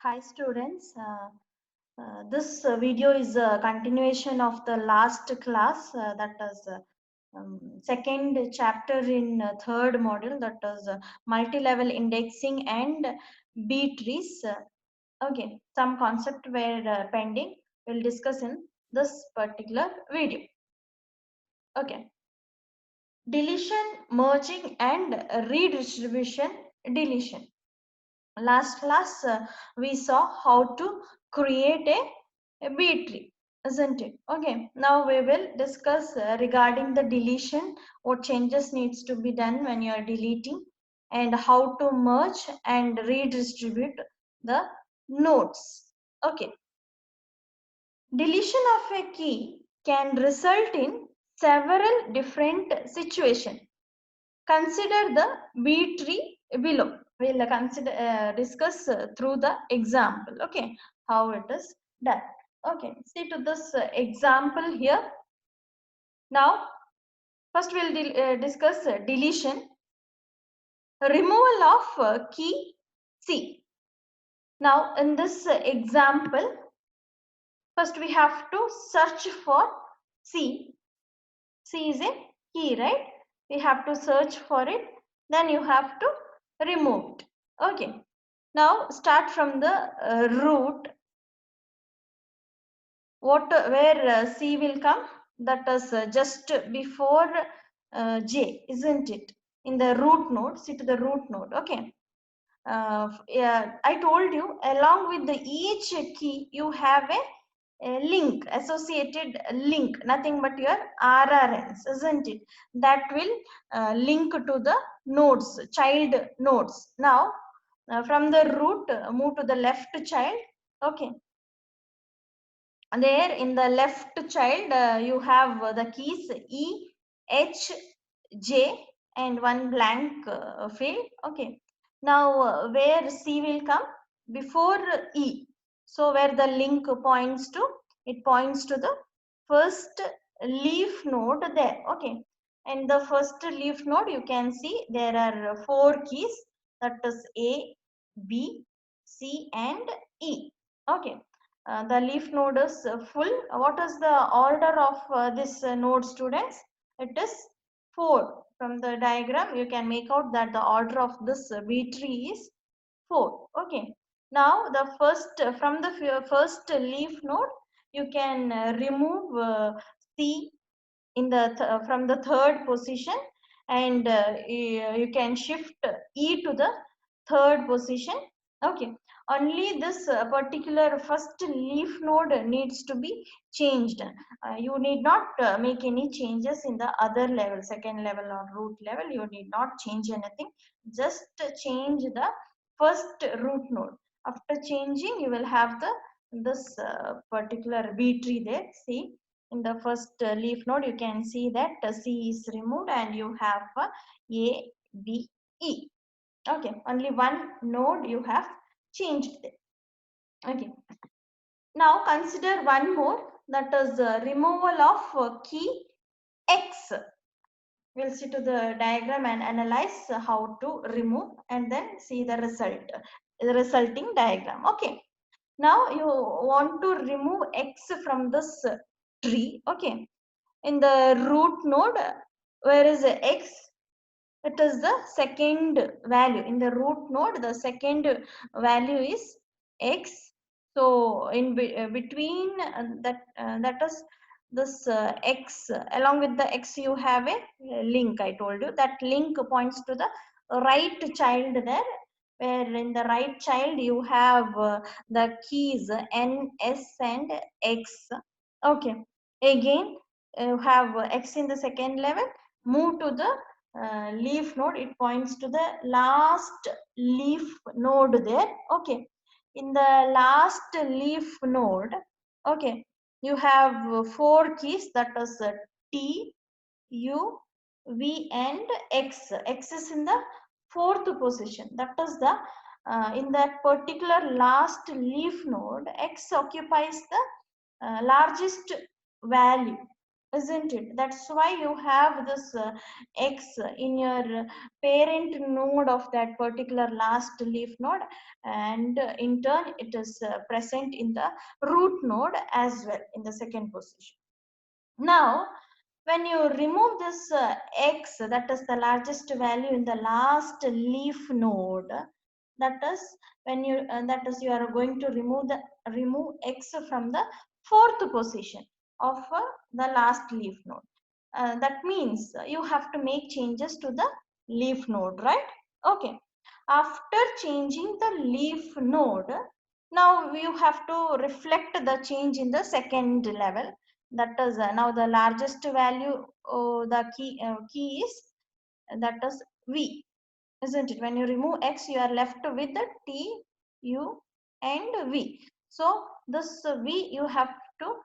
Hi students, this video is a continuation of the last class that is second chapter in third module, that is multi-level indexing and B trees. Okay, some concept were pending, we'll discuss in this particular video. Okay, deletion, merging and redistribution deletion. Last class we saw how to create a B tree, isn't it? Okay, now we will discuss regarding the deletion, what changes needs to be done when you are deleting, and how to merge and redistribute the nodes. Okay, deletion of a key can result in several different situations. Consider the B tree below. We'll consider discuss through the example. Okay, how it is done. Okay, see to this example here. Now, first we'll discuss deletion, removal of key C. Now, in this example, first we have to search for C. C is a key, right? We have to search for it. Then you have to remove it. Okay. Now start from the root. Where C will come? That is just before J, isn't it? In the root node, see to the root node. Okay. Yeah, I told you along with the each key you have a link, associated link, nothing but your RRNs, isn't it? That will link to the nodes, child nodes. Now from the root move to the left child. Okay, there in the left child you have the keys E, H, J and one blank field. Okay, now where C will come? Before E. So where the link points to, it points to the first leaf node there. Okay, and the first leaf node you can see there are four keys, that is A, B, C and E. Okay, the leaf node is full. What is the order of this node, students? It is 4. From the diagram you can make out that the order of this B tree is 4. Okay, now the first from the first leaf node you can remove C in the from the third position, and you can shift E to the third position. Okay, only this particular first leaf node needs to be changed. You need not make any changes in the other level, second level or root level. You need not change anything, just change the first root node. After changing you will have the this particular B tree there. See, in the first leaf node you can see that C is removed and you have A, B, E. Okay, only one node you have changed there. Okay, now consider one more, that is removal of key X. We'll see to the diagram and analyze how to remove and then see the result, the resulting diagram. Okay, now you want to remove X from this tree. Okay, in the root node, where is X? It is the second value. In the root node the second value is X. So in between that is this X, along with the X you have a link. I told you that link points to the right child there, where in the right child you have the keys N, S and X. Okay, again you have X in the second level, move to the leaf node, it points to the last leaf node there. Okay, in the last leaf node, okay, you have four keys, that is T, U, V and X. X is in the fourth position, that is the in that particular last leaf node X occupies the largest value. isn't it? That's why you have this X in your parent node of that particular last leaf node, and in turn it is present in the root node as well in the second position. Now, when you remove this X, that is the largest value in the last leaf node, that is when you are going to remove X from the fourth position of the last leaf node. That means you have to make changes to the leaf node, right? Okay. After changing the leaf node, now you have to reflect the change in the second level. That is now the largest value, the key is, that is V, isn't it? When you remove X, you are left with the T, U and V. So this V you have to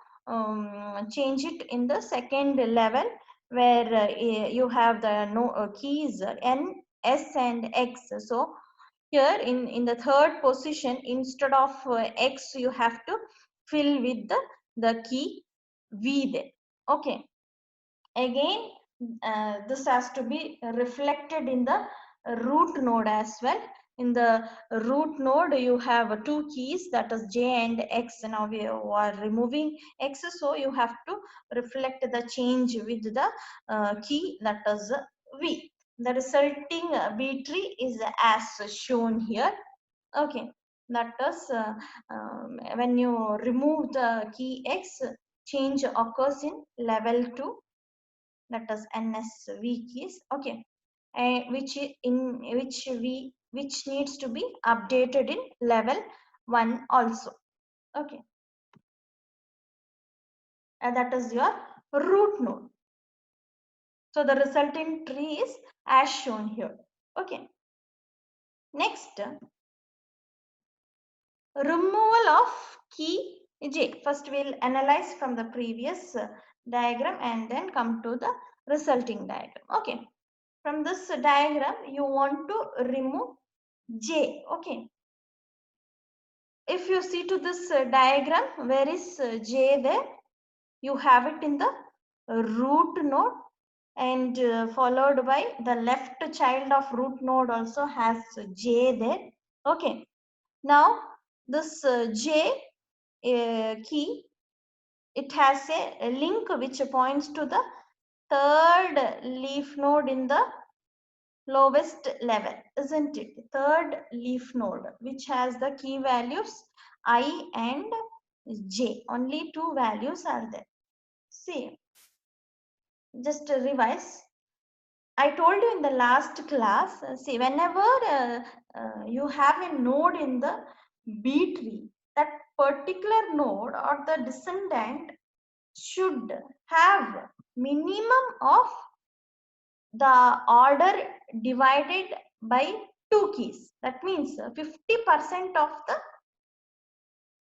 change it in the second level, where you have the keys N, S and X. So here in the third position, instead of X, you have to fill with the key V there. Okay. Again, this has to be reflected in the root node as well. In the root node, you have two keys, that is J and X. Now we are removing X, so you have to reflect the change with the key, that is V. The resulting B tree is as shown here. Okay, that is when you remove the key X, change occurs in level 2, that is NSV keys. Okay, which needs to be updated in level 1 also. Okay, and that is your root node. So the resulting tree is as shown here. Okay, next, removal of key J. First we'll analyze from the previous diagram and then come to the resulting diagram. Okay, from this diagram you want to remove J. Okay, if you see to this diagram, where is J there? You have it in the root node, and followed by the left child of root node also has J there. Okay, now this J key, it has a link which points to the third leaf node in the lowest level, isn't it? Third leaf node, which has the key values I and J. Only two values are there. See, just revise. I told you in the last class, see, whenever you have a node in the B tree, that particular node or the descendant should have minimum of the order divided by two keys. That means 50% of the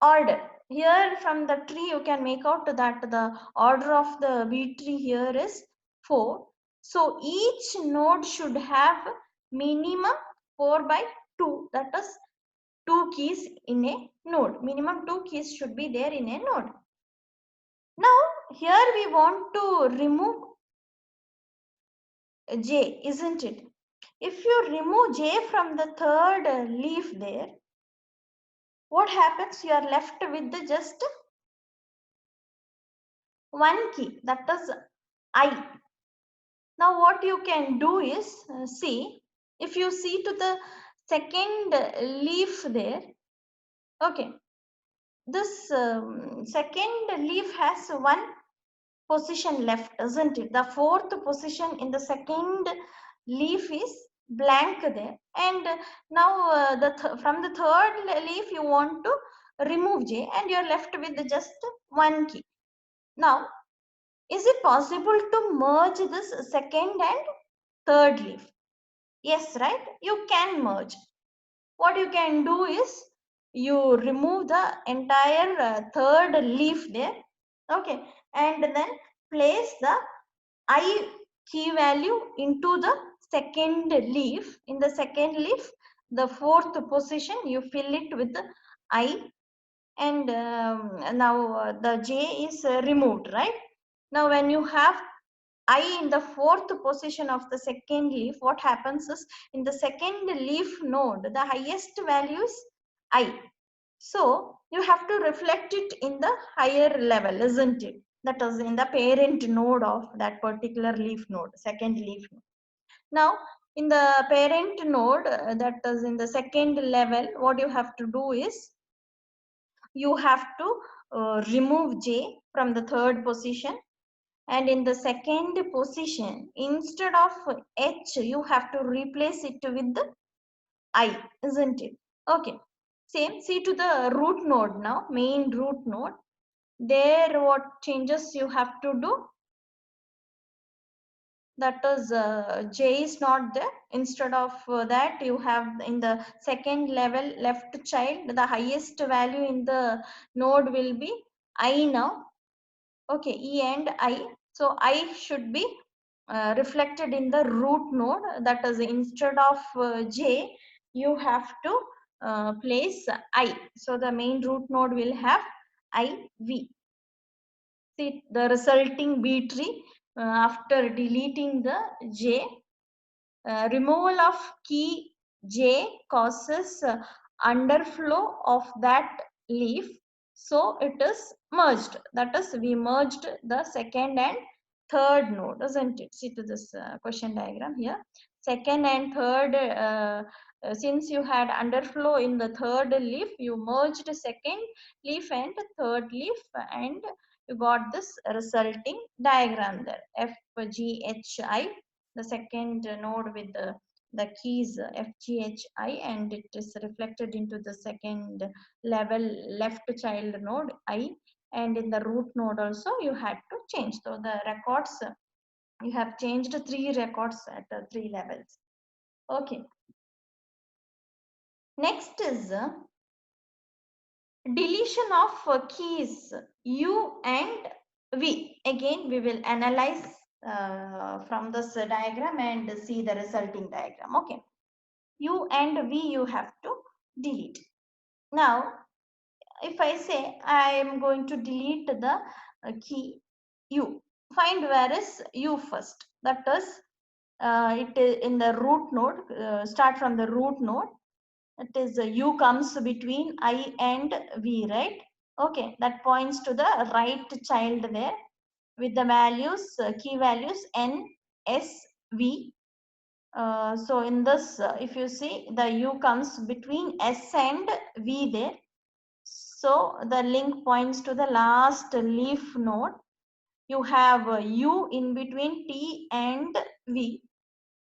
order. Here from the tree you can make out that the order of the B tree here is 4. So each node should have minimum 4 by 2. That is 2 keys in a node. Minimum 2 keys should be there in a node. Now here we want to remove J, isn't it? If you remove J from the third leaf there, what happens? You are left with the just one key, that is I. Now what you can do is, see, if you see to the second leaf there, okay, this second leaf has one position left, isn't it? The fourth position in the second leaf is blank there, and now from the third leaf you want to remove J, and you are left with just one key. Now, is it possible to merge this second and third leaf? Yes, right? You can merge. What you can do is, you remove the entire third leaf there, okay, and then place the I key value into the second leaf. In the second leaf, the fourth position, you fill it with the I, and now the J is removed, right? Now when you have I in the fourth position of the second leaf, what happens is in the second leaf node, the highest value is I. So you have to reflect it in the higher level, isn't it? That is in the parent node of that particular leaf node, second leaf node. Now in the parent node, that is in the second level, what you have to do is you have to remove J from the third position, and in the second position instead of H you have to replace it with the I, isn't it? Okay, same. See to the root node now, main root node. There what changes you have to do? That is J is not there. Instead of that you have in the second level left child, the highest value in the node will be I now. Okay, E and I. So I should be reflected in the root node. That is instead of J you have to place I. So the main root node will have IV. See the resulting B tree after deleting the J. Removal of key J causes underflow of that leaf, so it is merged. That is, we merged the second and third node, isn't it? See to this question diagram here. Second and third, since you had underflow in the third leaf, you merged second leaf and third leaf, and you got this resulting diagram there, FGHI, the second node with the keys FGHI, and it is reflected into the second level left child node I, and in the root node also you had to change. So the records, you have changed 3 records at 3 levels. Okay, next is deletion of keys U and V. Again we will analyze from this diagram and see the resulting diagram. Okay, U and V you have to delete. Now if I say I am going to delete the key U, find where is U first. That is it is in the root node. Start from the root node. It is U comes between I and V, right? Okay, that points to the right child there with the values, key values N, S, V. So in this, if you see, the U comes between S and V there. So the link points to the last leaf node. You have U in between T and V.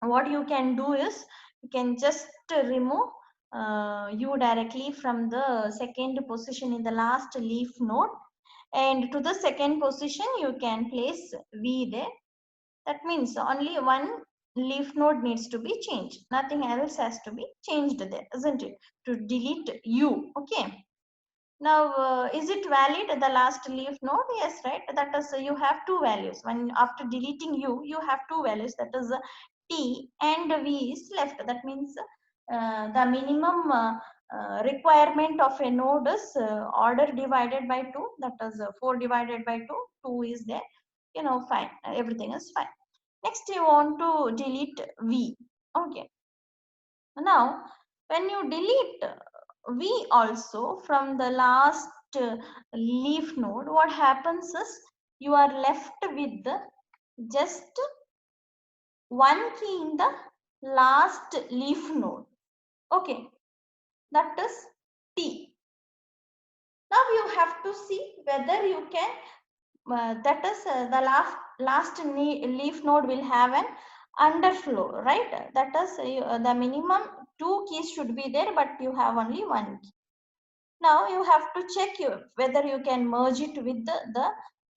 What you can do is, you can just remove U directly from the second position in the last leaf node, and to the second position you can place V there. That means only one leaf node needs to be changed. Nothing else has to be changed there, isn't it? To delete U. Okay. Now, is it valid the last leaf node? Yes, right. That is, you have two values. When after deleting U, you have two values. That is T and V is left. That means the minimum requirement of a node is order divided by 2. That is 4 divided by 2. 2 is there. You know, fine. Everything is fine. Next, you want to delete V. Okay. Now, when you delete V also from the last leaf node, what happens is you are left with just one key in the last leaf node. Okay, that is T. Now you have to see whether you can, that is the last leaf node will have an underflow, right? That is the minimum 2 keys should be there, but you have only one key. Now you have to check whether you can merge it with the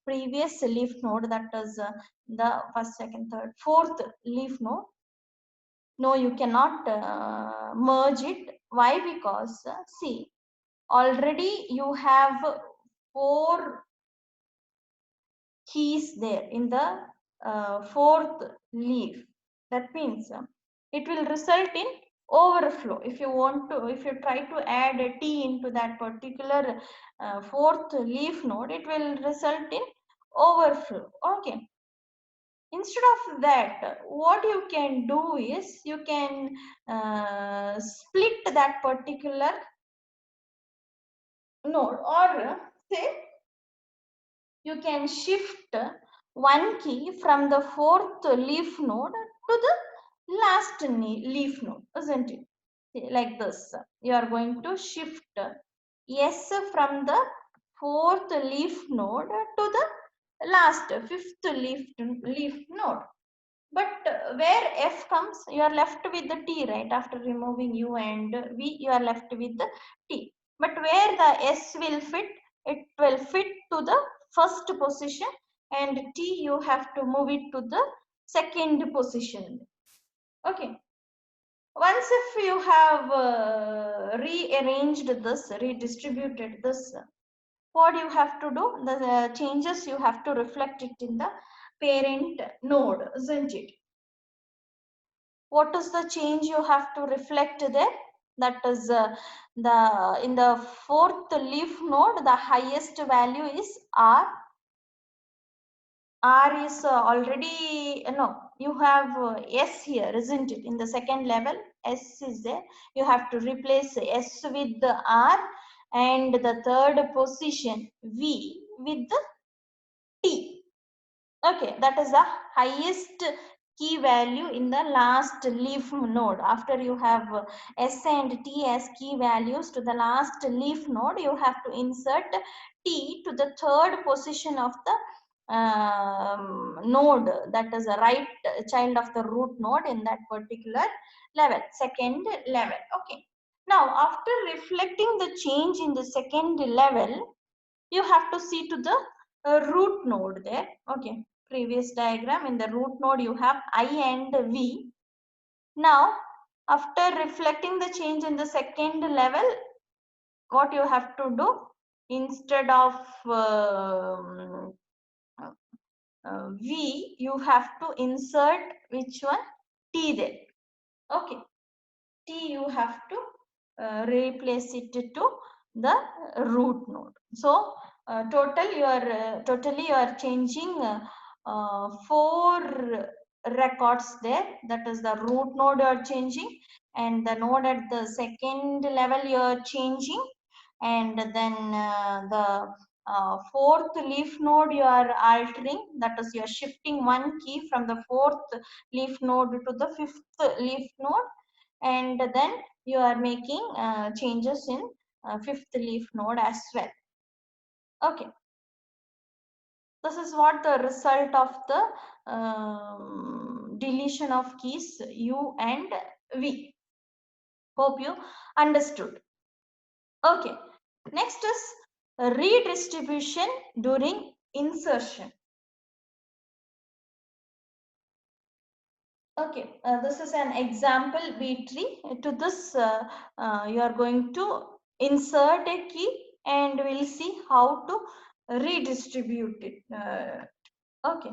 previous leaf node, that is the first, second, third, fourth leaf node. No, you cannot merge it. Why? Because see, already you have 4 keys there in the fourth leaf. That means it will result in overflow. If you want to, if you try to add a T into that particular fourth leaf node, it will result in overflow. Okay, instead of that, what you can do is you can split that particular node, or say you can shift one key from the fourth leaf node to the last leaf node, isn't it? Like this, you are going to shift S from the fourth leaf node to the last fifth leaf node. But where F comes, you are left with the T, right? After removing U and V, you are left with the T. But where the S will fit, it will fit to the first position, and T you have to move it to the second position. Okay. Once if you have rearranged this, redistributed this, what you have to do, the changes you have to reflect it in the parent node, isn't it? What is the change you have to reflect there? That is the in the fourth leaf node, the highest value is R. R is already, no, you have S here, isn't it? In the second level, S is there. You have to replace S with the R, and the third position V with the T. Okay, that is the highest key value in the last leaf node. After you have S and T as key values to the last leaf node, you have to insert T to the third position of the node, that is the right child of the root node in that particular level, second level. Okay. Now, after reflecting the change in the second level, you have to see to the root node there. Okay, previous diagram, in the root node you have I and V. Now, after reflecting the change in the second level, what you have to do, instead of V, you have to insert which one? T there. Okay, T you have to replace it to the root node. So totally you are changing 4 records there. That is the root node you are changing, and the node at the second level you are changing, and then the fourth leaf node you are altering. That is, you are shifting one key from the fourth leaf node to the fifth leaf node, and then you are making changes in fifth leaf node as well. Okay, this is what the result of the deletion of keys U and V. Hope you understood. Okay, next is redistribution during insertion. Okay, this is an example B tree. To this, you are going to insert a key, and we'll see how to redistribute it. Okay,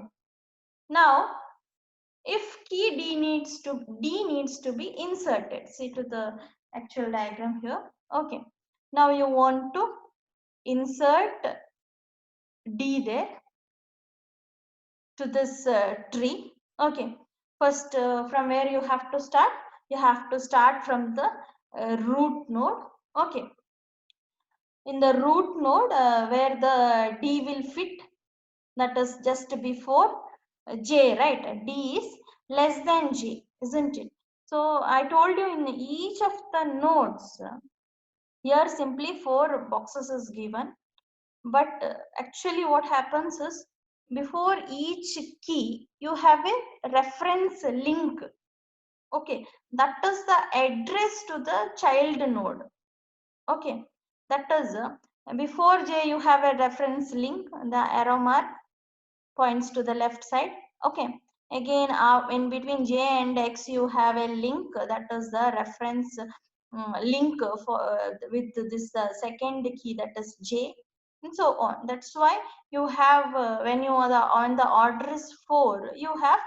now if key D needs to be inserted, see to the actual diagram here. Okay, now you want to insert D there to this tree. Okay, first from where you have to start? You have to start from the root node. Okay, in the root node where the D will fit, that is just before J, right? D is less than J, isn't it? So I told you, in each of the nodes, here simply 4 boxes is given, but actually what happens is, before each key you have a reference link. Okay, that is the address to the child node. Okay, that is before J you have a reference link, the arrow mark points to the left side. Okay, again in between J and X you have a link, that is the reference link for with this second key, that is J, and so on. That's why you have when you are on the order is 4, you have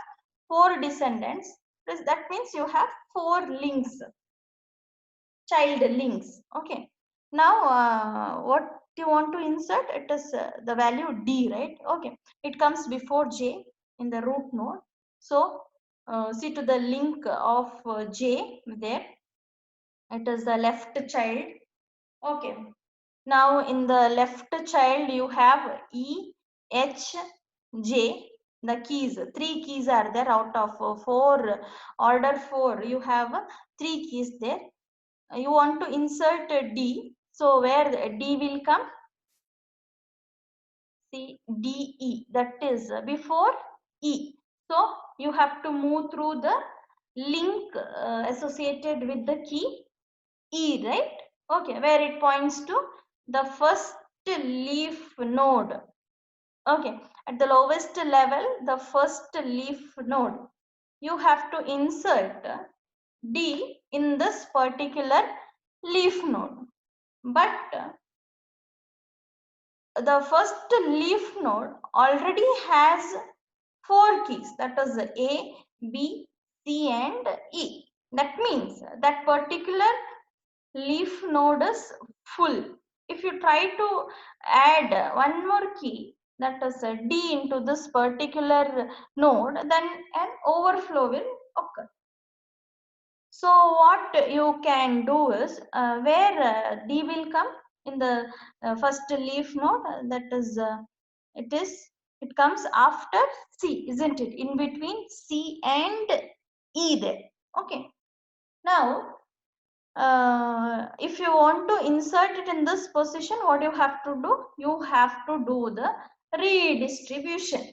4 descendants. That means you have 4 links, child links. Okay, now what you want to insert, it is the value D, right? Okay, it comes before J in the root node. So see to the link of J there, it is the left child. Okay, now in the left child you have E, H, J, the keys, 3 keys are there out of 4, order 4, you have 3 keys there. You want to insert D, so where D will come? See, D, E, that is before E. So you have to move through the link associated with the key E, right? Okay, where it points to the first leaf node. Okay, at the lowest level, the first leaf node, you have to insert D in this particular leaf node. But the first leaf node already has 4 keys, that is A, B, C and E. That means that particular leaf node is full. If you try to add one more key, that is D, into this particular node, then an overflow will occur. So what you can do is where D will come in the first leaf node, that is it comes after C, isn't it? In between C and E there. Okay. Now if you want to insert it in this position, what you have to do? You have to do the redistribution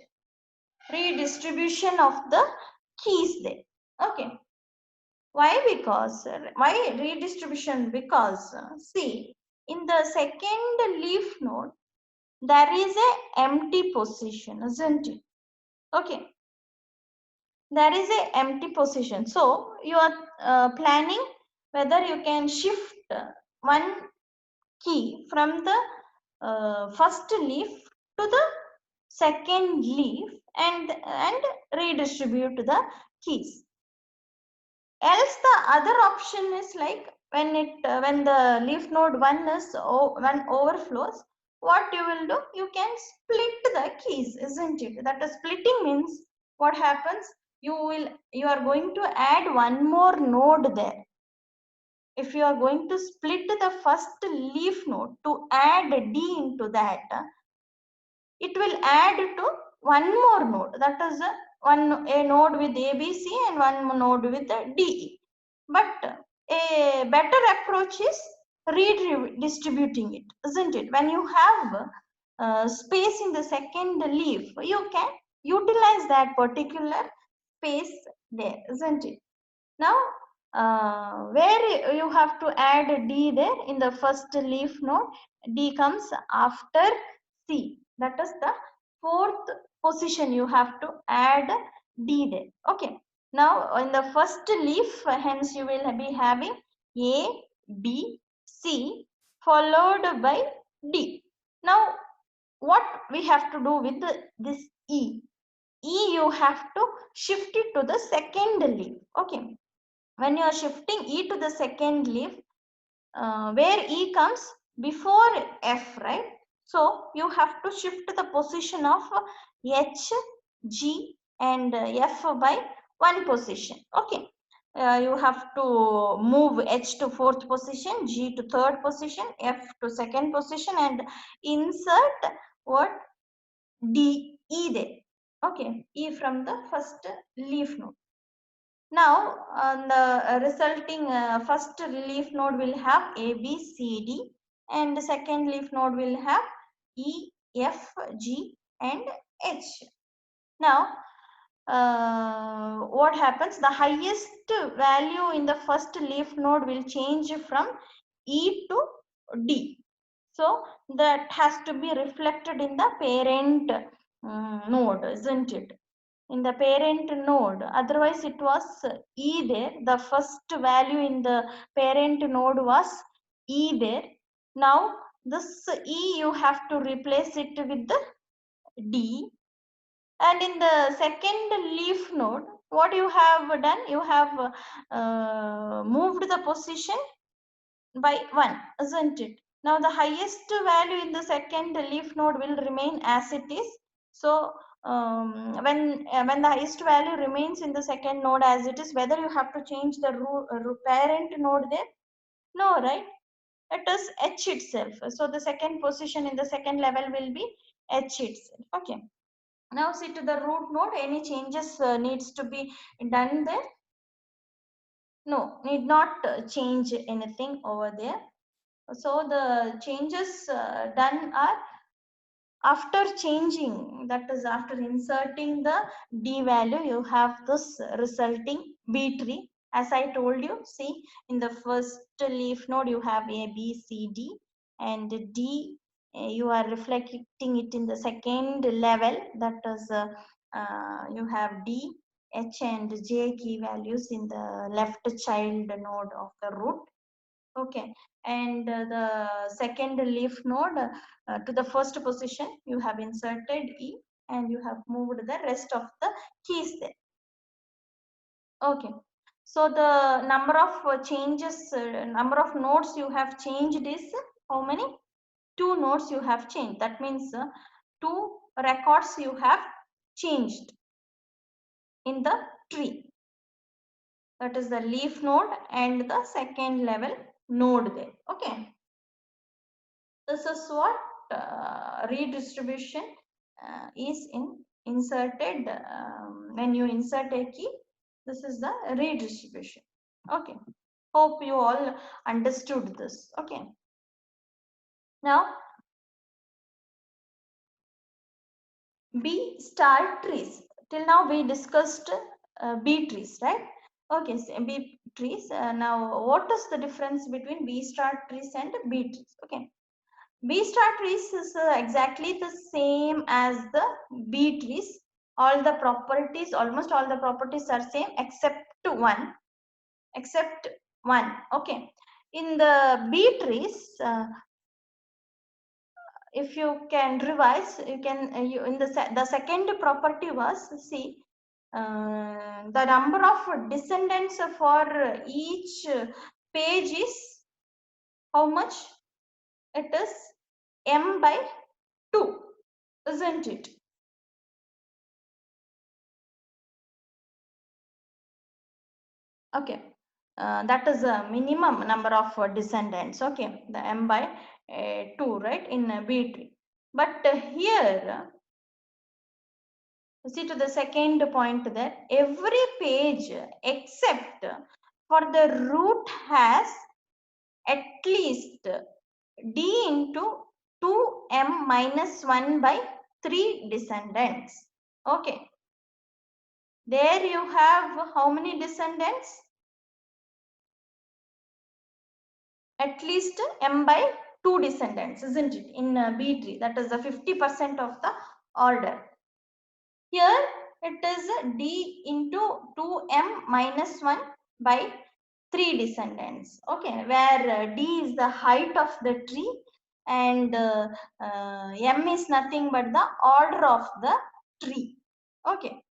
of the keys there. Okay. Why? Because why redistribution? Because see, in the second leaf node there is a empty position, isn't it? Okay, there is a empty position, so you are planning whether you can shift one key from the first leaf to the second leaf and redistribute the keys. Else the other option is like when the leaf node 1 is one overflows, what you will do, you can split the keys, isn't it? That is splitting means what happens, you are going to add one more node there. If you are going to split the first leaf node to add D into that, it will add to one more node, that is a node with ABC and one node with DE. But a better approach is redistributing it, isn't it? When you have space in the second leaf, you can utilize that particular space there, isn't it? Now where you have to add D there in the first leaf node, D comes after C, that is the 4th position, you have to add D there. Okay, now in the first leaf, hence you will be having A, B, C followed by D. Now what we have to do with this E? E you have to shift it to the second leaf. Okay, when you are shifting E to the second leaf, where E comes before F, right? So you have to shift the position of H, G and F by one position. Okay. You have to move H to 4th position, G to 3rd position, F to 2nd position and insert what? D, E there. Okay, E from the first leaf node. Now, on the resulting first leaf node will have A, B, C, D, and the second leaf node will have E, F, G, and H. Now, what happens? The highest value in the first leaf node will change from E to D. So, that has to be reflected in the parent node, isn't it? In the parent node, otherwise it was E there, the first value in the parent node was E there. Now this E you have to replace it with the D, and in the second leaf node what you have done, you have moved the position by 1, isn't it? Now the highest value in the second leaf node will remain as it is. So when the highest value remains in the second node as it is, whether you have to change the parent node there? No, right? It is H itself. So the second position in the second level will be H itself. Okay. Now see to the root node, any changes needs to be done there? No, need not change anything over there. So the changes done are after changing, that is after inserting the D value, you have this resulting B tree. As I told you, see in the first leaf node you have A, B, C, D, and D you are reflecting it in the second level, that is you have D, H and J key values in the left child node of the root. Okay, and the second leaf node to the first position you have inserted E and you have moved the rest of the keys there. Okay, so the number of changes, number of nodes you have changed is how many? 2 nodes you have changed. That means 2 records you have changed in the tree. That is the leaf node and the second level node there. Okay. This is what redistribution is inserted when you insert a key. This is the redistribution. Okay, hope you all understood this. Okay, now B star trees. Till now we discussed B trees, right? Okay, so B trees. Now what is the difference between B star trees and B trees? Okay, B star trees is exactly the same as the B trees. All the properties, almost all the properties are same except one. Okay. In the B trees, if you can revise, you can in the second property was, see, the number of descendants for each page is how much? It is m by 2, isn't it? Okay, that is a minimum number of descendants. Okay, the m by 2, right, in B tree. But here, see to the second point there, every page except for the root has at least d into 2m minus 1 by 3 descendants. Okay, there you have how many descendants? At least m by 2 descendants, isn't it, in B tree? That is the 50% of the order. Here it is d into 2m minus 1 by 3 descendants. Okay, where d is the height of the tree and m is nothing but the order of the tree. Okay,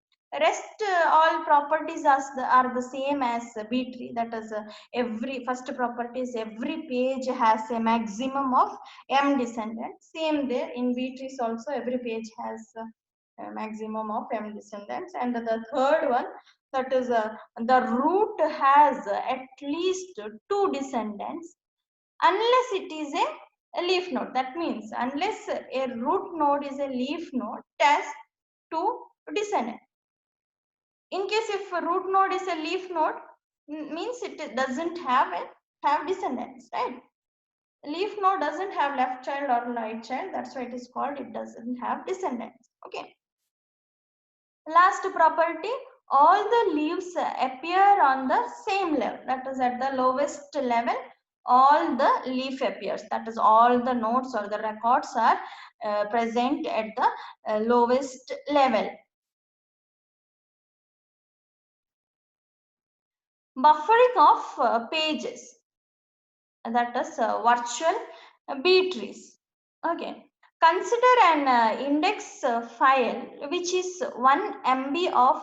rest all properties are the same as B tree. That is every first property is every page has a maximum of m descendants. Same there in B trees also, every page has a maximum of m descendants. And the third one, that is the root has at least 2 descendants unless it is a leaf node. That means unless a root node is a leaf node, it has 2 descendants. In case if a root node is a leaf node, means it doesn't have descendants, right? Leaf node doesn't have left child or right child. That's why it is called, it doesn't have descendants. Okay. Last property, all the leaves appear on the same level. That is at the lowest level, all the leaf appears. That is all the nodes or the records are present at the lowest level. Buffering of pages, that is virtual B trees. Okay, consider an index file which is 1 MB of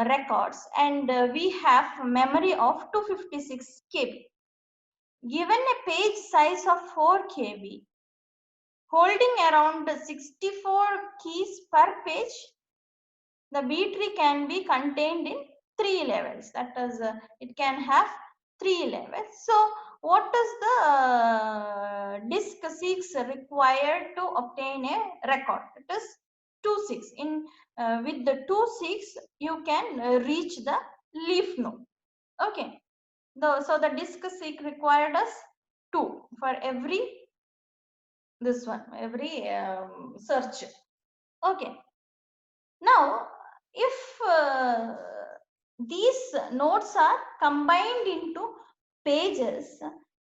records, and we have memory of 256 KB. given a page size of 4 KB, holding around 64 keys per page, the B tree can be contained in 3 levels. That is, it can have 3 levels. So, what is the disk seeks required to obtain a record? It is 2 6. In with the 2 6, you can reach the leaf node. Okay. So the disk seek required us 2 for every this one, every search. Okay. Now, if these nodes are combined into pages,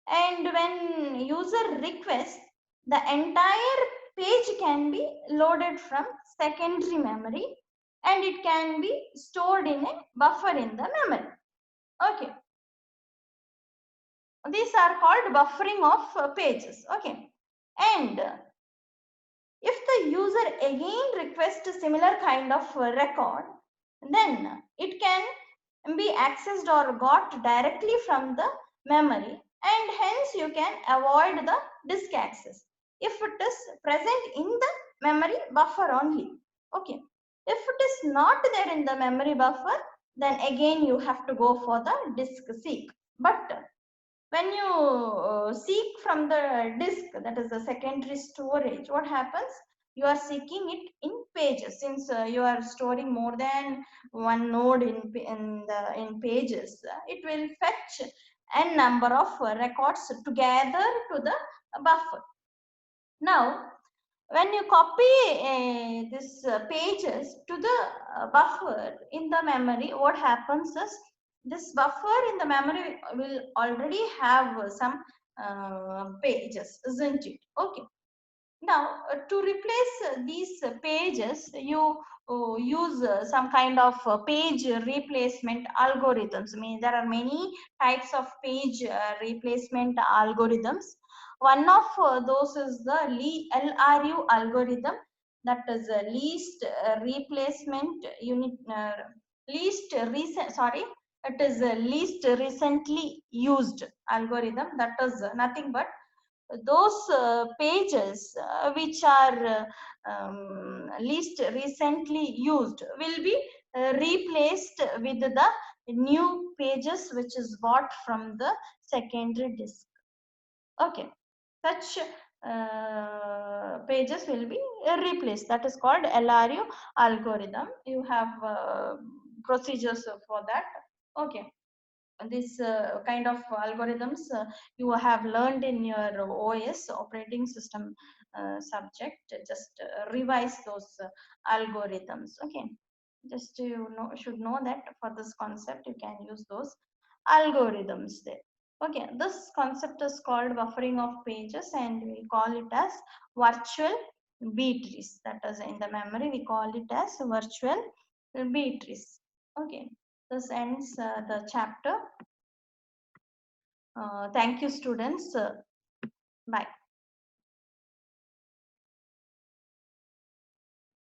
and when user requests, the entire page can be loaded from secondary memory and it can be stored in a buffer in the memory. Okay. These are called buffering of pages. Okay. And if the user again requests a similar kind of record, then it can be accessed or got directly from the memory, and hence you can avoid the disk access if it is present in the memory buffer only. Okay. If it is not there in the memory buffer, then again you have to go for the disk seek. But when you seek from the disk, that is the secondary storage, what happens? You are seeking it in pages, since you are storing more than one node in pages. It will fetch n number of records together to the buffer. Now, when you copy this pages to the buffer in the memory, what happens is this buffer in the memory will already have some pages, isn't it? Okay. Now, to replace these pages, you use some kind of page replacement algorithms. I mean, there are many types of page replacement algorithms. One of those is the LRU algorithm, that is least replacement unit, least recent, sorry, it is least recently used algorithm. That is nothing but those pages which are least recently used will be replaced with the new pages which is bought from the secondary disk. Okay. Such pages will be replaced. That is called LRU algorithm. You have procedures for that. Okay. This kind of algorithms you have learned in your OS, operating system subject. Just revise those algorithms. Okay. Just you know, should know that for this concept you can use those algorithms there. Okay, this concept is called buffering of pages, and we call it as virtual B trees. That is, in the memory we call it as virtual B trees. Okay, this ends the chapter. Thank you, students. Bye.